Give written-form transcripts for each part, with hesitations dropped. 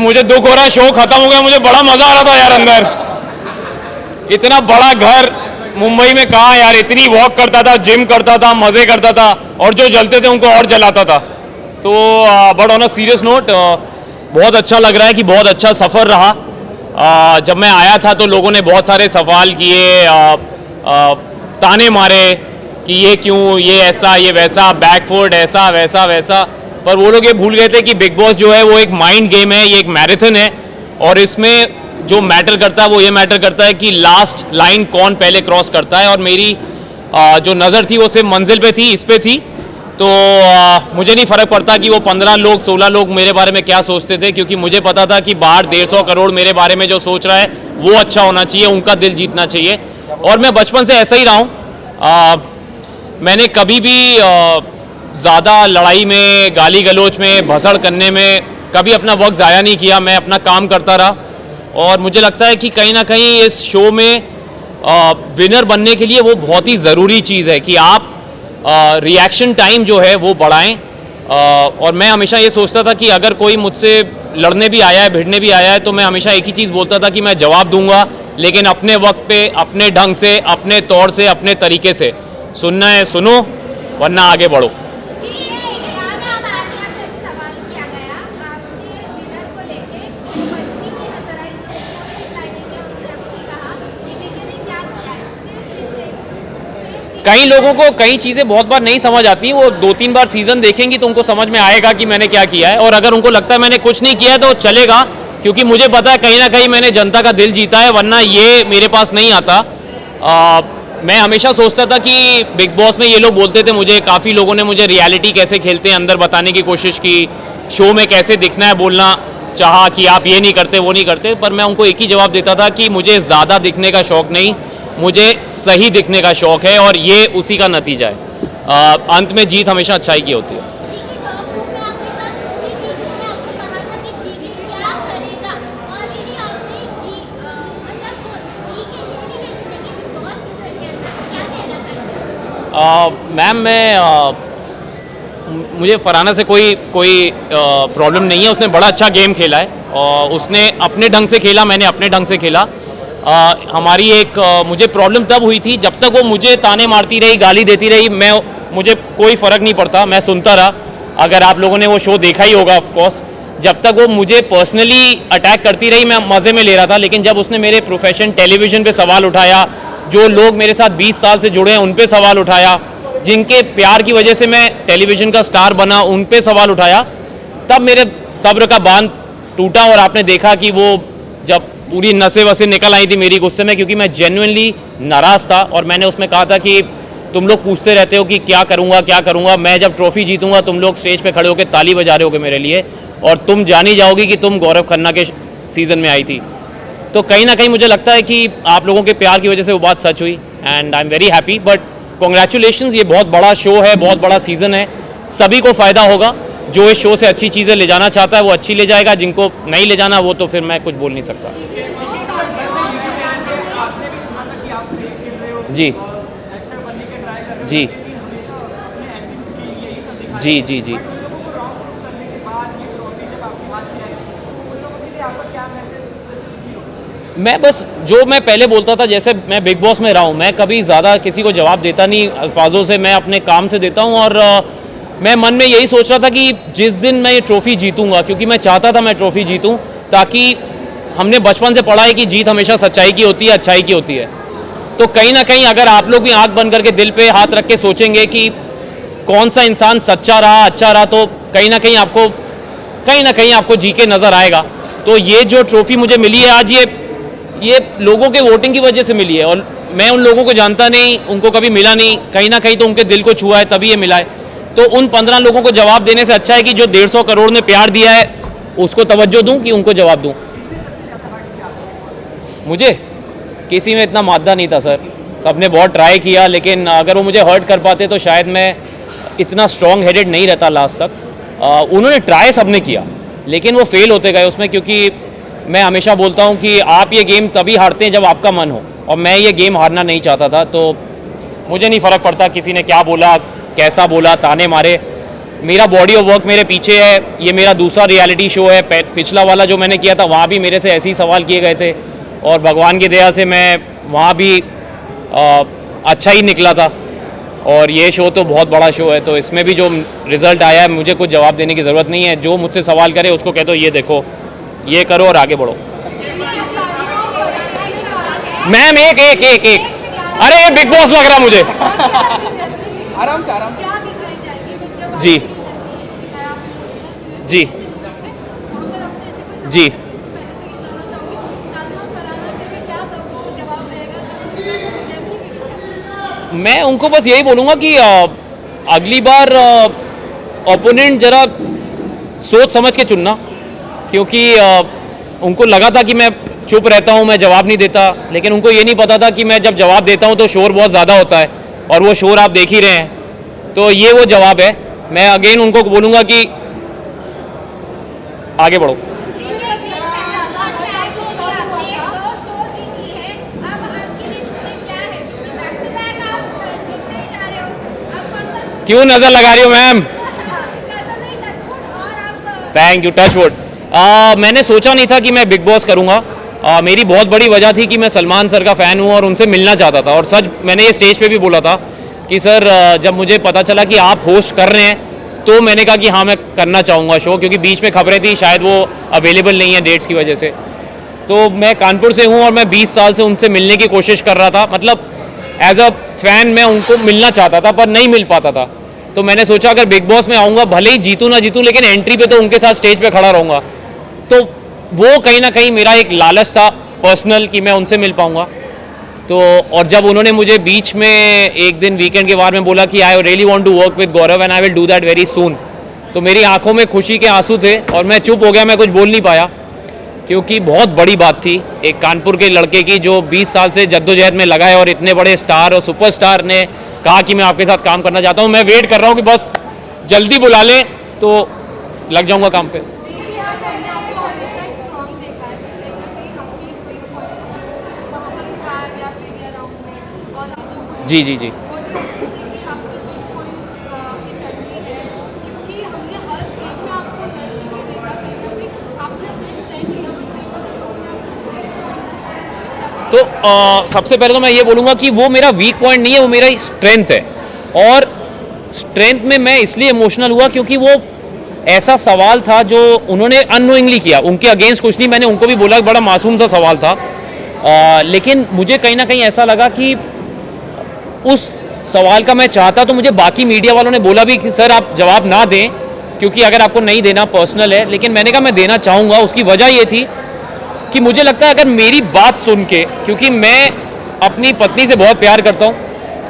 मुझे दुख हो रहा है, शो खत्म हो गया, मुझे बड़ा मजा आ रहा था यार अंदर। इतना बड़ा घर मुंबई में कहाँ यार, इतनी वॉक करता था, जिम करता था, मजे करता था, और जो जलते थे उनको और जलाता था। तो but on a serious note बहुत अच्छा लग रहा है कि बहुत अच्छा सफ़र रहा। जब मैं आया था तो लोगों ने बहुत सारे सवाल किए, ताने मारे कि ये क्यों, ये ऐसा, ये वैसा, बैकफुट ऐसा वैसा वैसा, पर वो लोग ये भूल गए थे कि बिग बॉस जो है वो एक माइंड गेम है, ये एक मैराथन है, और इसमें जो मैटर करता है वो ये मैटर करता है कि लास्ट लाइन कौन पहले क्रॉस करता है। और मेरी जो नज़र थी वो सिर्फ मंजिल पे थी, इस पे थी। तो मुझे नहीं फ़र्क पड़ता कि वो 15 लोग 16 लोग मेरे बारे में क्या सोचते थे, क्योंकि मुझे पता था कि बाहर 150 करोड़ मेरे बारे में जो सोच रहा है वो अच्छा होना चाहिए, उनका दिल जीतना चाहिए। और मैं बचपन से ऐसा ही रहा हूँ। मैंने कभी भी ज़्यादा लड़ाई में, गाली गलोच में, भसड़ करने में कभी अपना वक्त ज़ाया नहीं किया। मैं अपना काम करता रहा, और मुझे लगता है कि कहीं ना कहीं इस शो में विनर बनने के लिए वो बहुत ही ज़रूरी चीज़ है कि आप रिएक्शन टाइम जो है वो बढ़ाएं। और मैं हमेशा ये सोचता था कि अगर कोई मुझसे लड़ने भी आया है, भिड़ने भी आया है, तो मैं हमेशा एक ही चीज़ बोलता था कि मैं जवाब दूंगा, लेकिन अपने वक्त पे, अपने ढंग से, अपने तौर से, अपने तरीके से। सुनना है सुनो, वरना आगे बढ़ो। कई लोगों को कई चीज़ें बहुत बार नहीं समझ आती, वो 2-3 बार सीज़न देखेंगी तो उनको समझ में आएगा कि मैंने क्या किया है। और अगर उनको लगता है मैंने कुछ नहीं किया है तो चलेगा, क्योंकि मुझे पता है कहीं ना कहीं मैंने जनता का दिल जीता है, वरना ये मेरे पास नहीं आता। मैं हमेशा सोचता था कि बिग बॉस में ये लोग बोलते थे मुझे, काफ़ी लोगों ने मुझे रियलिटी कैसे खेलते हैं अंदर बताने की कोशिश की, शो में कैसे दिखना है बोलना चाहा कि आप ये नहीं करते वो नहीं करते, पर मैं उनको एक ही जवाब देता था कि मुझे ज़्यादा दिखने का शौक़ नहीं, मुझे सही दिखने का शौक़ है, और ये उसी का नतीजा है। अंत में जीत हमेशा अच्छाई की होती है। मैम मुझे फरहाना से कोई प्रॉब्लम नहीं है। उसने बड़ा अच्छा गेम खेला है, और उसने अपने ढंग से खेला, मैंने अपने ढंग से खेला। हमारी एक मुझे प्रॉब्लम तब हुई थी जब तक वो मुझे ताने मारती रही, गाली देती रही, मुझे कोई फ़र्क नहीं पड़ता, मैं सुनता रहा। अगर आप लोगों ने वो शो देखा ही होगा ऑफ कोर्स, जब तक वो मुझे पर्सनली अटैक करती रही मैं मज़े में ले रहा था। लेकिन जब उसने मेरे प्रोफेशन टेलीविज़न पे सवाल उठाया, जो लोग मेरे साथ 20 साल से जुड़े हैं उन पे सवाल उठाया, जिनके प्यार की वजह से मैं टेलीविज़न का स्टार बना उन पे सवाल उठाया, तब मेरे सब्र का बांध टूटा। और आपने देखा कि वो जब पूरी नसें वसें निकल आई थी मेरी गुस्से में, क्योंकि मैं जेन्युइनली नाराज़ था। और मैंने उसमें कहा था कि तुम लोग पूछते रहते हो कि क्या करूँगा क्या करूँगा, मैं जब ट्रॉफी जीतूंगा तुम लोग स्टेज पे खड़े होकर ताली बजा रहे होगे मेरे लिए, और तुम जान ही जाओगी कि तुम गौरव खन्ना के सीज़न में आई थी। तो कहीं ना कहीं मुझे लगता है कि आप लोगों के प्यार की वजह से वो बात सच हुई, and I am very happy. But congratulations, ये बहुत बड़ा शो है, बहुत बड़ा सीज़न है, सभी को फ़ायदा होगा। जो इस शो से अच्छी चीज़ें ले जाना चाहता है वो अच्छी ले जाएगा, जिनको नहीं ले जाना वो तो फिर मैं कुछ बोल नहीं सकता। जी जी जी जी जी मैं बस जो मैं पहले बोलता था, जैसे मैं बिग बॉस में रहा हूँ, मैं कभी ज़्यादा किसी को जवाब देता नहीं अल्फाजों से, मैं अपने काम से देता हूँ। और मैं मन में यही सोच रहा था कि जिस दिन मैं ये ट्रॉफ़ी जीतूंगा, क्योंकि मैं चाहता था मैं ट्रॉफ़ी जीतूं, ताकि हमने बचपन से पढ़ा है कि जीत हमेशा सच्चाई की होती है, अच्छाई की होती है। तो कहीं ना कहीं अगर आप लोग भी आंख बंद करके दिल पे हाथ रख के सोचेंगे कि कौन सा इंसान सच्चा रहा, अच्छा रहा, तो कहीं ना कहीं आपको जी के नज़र आएगा। तो ये जो ट्रॉफ़ी मुझे मिली है आज, ये लोगों के वोटिंग की वजह से मिली है, और मैं उन लोगों को जानता नहीं, उनको कभी मिला नहीं, कहीं ना कहीं तो उनके दिल को छुआ है तभी ये मिला है। तो उन 15 लोगों को जवाब देने से अच्छा है कि जो 150 करोड़ ने प्यार दिया है उसको तवज्जो दूं कि उनको जवाब दूं। मुझे किसी में इतना मादा नहीं था सर, सबने बहुत ट्राई किया, लेकिन अगर वो मुझे हर्ट कर पाते तो शायद मैं इतना स्ट्रॉन्ग हेडेड नहीं रहता लास्ट तक। उन्होंने ट्राई सबने किया, लेकिन वो फेल होते गए उसमें, क्योंकि मैं हमेशा बोलता हूँ कि आप ये गेम तभी हारते हैं जब आपका मन हो, और मैं ये गेम हारना नहीं चाहता था। तो मुझे नहीं फ़र्क पड़ता किसी ने क्या बोला, कैसा बोला, ताने मारे, मेरा बॉडी ऑफ वर्क मेरे पीछे है, ये मेरा दूसरा रियलिटी शो है। पिछला वाला जो मैंने किया था वहाँ भी मेरे से ऐसे ही सवाल किए गए थे और भगवान की दया से मैं वहाँ भी अच्छा ही निकला था। और ये शो तो बहुत बड़ा शो है, तो इसमें भी जो रिज़ल्ट आया है मुझे कुछ जवाब देने की ज़रूरत नहीं है। जो मुझसे सवाल करे उसको कह दो ये देखो, ये करो और आगे बढ़ो। मैम एक एक एक एक अरे ये बिग बॉस लग रहा मुझे। आराम से आराम से। जी जी जी मैं उनको बस यही बोलूँगा कि अगली बार ओपोनेंट ज़रा सोच समझ के चुनना, क्योंकि उनको लगा था कि मैं चुप रहता हूँ, मैं जवाब नहीं देता, लेकिन उनको ये नहीं पता था कि मैं जब जवाब देता हूँ तो शोर बहुत ज़्यादा होता है और वो शोर आप देख ही रहे हैं। तो ये वो जवाब है। मैं अगेन उनको बोलूँगा कि आगे बढ़ो। क्यों नजर लगा रही हो ma'am? Thank you, touch wood. मैंने सोचा नहीं था कि मैं बिग बॉस करूंगा। मेरी बहुत बड़ी वजह थी कि मैं सलमान सर का फ़ैन हूं और उनसे मिलना चाहता था। और सच मैंने ये स्टेज पे भी बोला था कि सर जब मुझे पता चला कि आप होस्ट कर रहे हैं तो मैंने कहा कि हाँ मैं करना चाहूँगा शो, क्योंकि बीच में खबरें थी शायद वो अवेलेबल नहीं है डेट्स की वजह से। तो मैं कानपुर से हूँ और मैं 20 साल से उनसे मिलने की कोशिश कर रहा था, मतलब एज अ फ़ैन मैं उनको मिलना चाहता था पर नहीं मिल पाता था। तो मैंने सोचा अगर बिग बॉस में आऊँगा, भले ही जीतूँ ना जीतूँ, लेकिन एंट्री पे तो उनके साथ स्टेज पे खड़ा रहूँगा। तो वो कहीं ना कहीं मेरा एक लालच था पर्सनल कि मैं उनसे मिल पाऊँगा। तो और जब उन्होंने मुझे बीच में एक दिन वीकेंड के बारे में बोला कि I really want to work with Gaurav and I will do that very soon, तो मेरी आंखों में खुशी के आंसू थे और मैं चुप हो गया, मैं कुछ बोल नहीं पाया, क्योंकि बहुत बड़ी बात थी एक कानपुर के लड़के की जो 20 साल से जद्दोजहद में लगा है और इतने बड़े स्टार और सुपरस्टार ने कहा कि मैं आपके साथ काम करना चाहता हूँ। मैं वेट कर रहा हूँ कि बस जल्दी बुला लें तो लग जाऊँगा काम पे। जी जी जी तो सबसे पहले तो मैं ये बोलूँगा कि वो मेरा वीक पॉइंट नहीं है, वो मेरा स्ट्रेंथ है। और स्ट्रेंथ में मैं इसलिए इमोशनल हुआ क्योंकि वो ऐसा सवाल था जो उन्होंने अननोइंगली किया, उनके अगेंस्ट कुछ नहीं, मैंने उनको भी बोला बड़ा मासूम सा सवाल था, लेकिन मुझे कहीं ना कहीं ऐसा लगा कि उस सवाल का मैं चाहता तो मुझे बाकी मीडिया वालों ने बोला भी कि सर आप जवाब ना दें क्योंकि अगर आपको नहीं देना पर्सनल है, लेकिन मैंने कहा मैं देना चाहूँगा। उसकी वजह ये थी कि मुझे लगता है अगर मेरी बात सुन के, क्योंकि मैं अपनी पत्नी से बहुत प्यार करता हूँ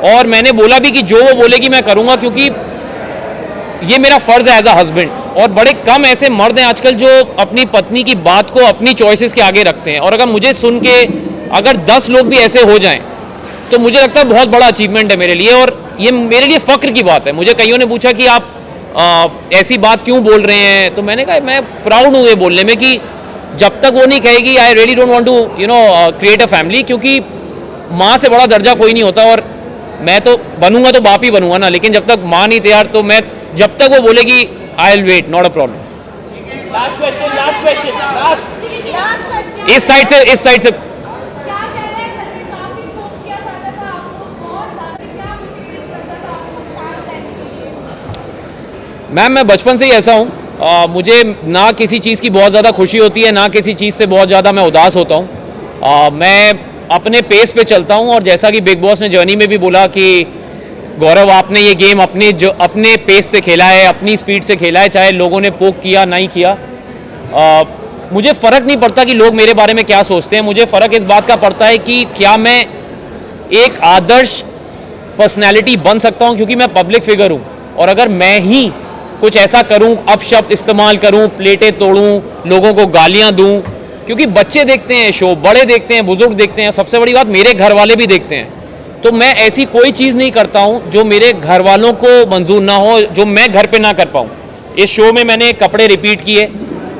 और मैंने बोला भी कि जो वो बोलेगी मैं करूँगा, क्योंकि ये मेरा फ़र्ज़ है एज अ हस्बैंड। और बड़े कम ऐसे मर्द हैं आजकल जो अपनी पत्नी की बात को अपनी चॉइसेस के आगे रखते हैं, और अगर मुझे सुन के अगर 10 लोग भी ऐसे हो जाएं तो मुझे लगता है बहुत बड़ा अचीवमेंट है मेरे लिए, और ये मेरे लिए फ़ख्र की बात है। मुझे कईयों ने पूछा कि आप ऐसी बात क्यों बोल रहे हैं, तो मैंने कहा मैं प्राउड हूँ ये बोलने में कि जब तक वो नहीं कहेगी I really don't want to create a family, क्योंकि माँ से बड़ा दर्जा कोई नहीं होता। और मैं तो बनूंगा तो बाप ही बनूंगा ना, लेकिन जब तक माँ नहीं तैयार तो मैं, जब तक वो बोलेगी I will wait, not a problem. इस साइड से मैम मैं बचपन से ही ऐसा हूँ। मुझे ना किसी चीज़ की बहुत ज़्यादा खुशी होती है, ना किसी चीज़ से बहुत ज़्यादा मैं उदास होता हूँ। मैं अपने पेस पे चलता हूँ, और जैसा कि बिग बॉस ने जर्नी में भी बोला कि गौरव आपने ये गेम अपने पेस से खेला है, अपनी स्पीड से खेला है, चाहे लोगों ने पोक किया नहीं किया। मुझे फ़र्क नहीं पड़ता कि लोग मेरे बारे में क्या सोचते हैं, मुझे फ़र्क इस बात का पड़ता है कि क्या मैं एक आदर्श पर्सनैलिटी बन सकता हूँ, क्योंकि मैं पब्लिक फिगर हूँ। और अगर मैं ही कुछ ऐसा करूं, अपशब्द इस्तेमाल करूं, प्लेटें तोड़ूं, लोगों को गालियां दूं, क्योंकि बच्चे देखते हैं शो, बड़े देखते हैं, बुजुर्ग देखते हैं, सबसे बड़ी बात मेरे घर वाले भी देखते हैं। तो मैं ऐसी कोई चीज़ नहीं करता हूं जो मेरे घर वालों को मंजूर ना हो, जो मैं घर पे ना कर पाऊं। इस शो में मैंने कपड़े रिपीट किए,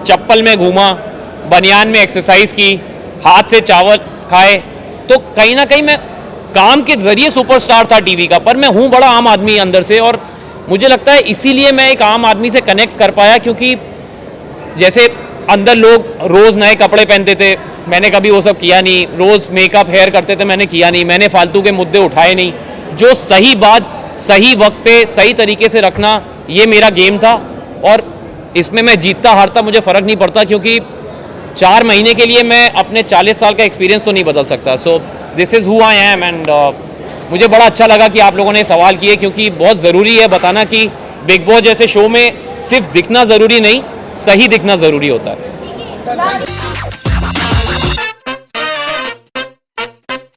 चप्पल में घूमा, बनियान में एक्सरसाइज की, हाथ से चावल खाए। तो कहीं ना कहीं मैं काम के जरिए सुपरस्टार था टीवी का, पर मैं हूँ बड़ा आम आदमी अंदर से। और मुझे लगता है इसीलिए मैं एक आम आदमी से कनेक्ट कर पाया, क्योंकि जैसे अंदर लोग रोज़ नए कपड़े पहनते थे, मैंने कभी वो सब किया नहीं। रोज़ मेकअप हेयर करते थे, मैंने किया नहीं। मैंने फालतू के मुद्दे उठाए नहीं। जो सही बात सही वक्त पे सही तरीके से रखना, ये मेरा गेम था। और इसमें मैं जीतता हारता मुझे फ़र्क नहीं पड़ता, क्योंकि 4 महीने के लिए मैं अपने 40 साल का एक्सपीरियंस तो नहीं बदल सकता। So this is who I am. And मुझे बड़ा अच्छा लगा कि आप लोगों ने सवाल किए, क्योंकि बहुत ज़रूरी है बताना कि बिग बॉस जैसे शो में सिर्फ दिखना ज़रूरी नहीं, सही दिखना ज़रूरी होता है।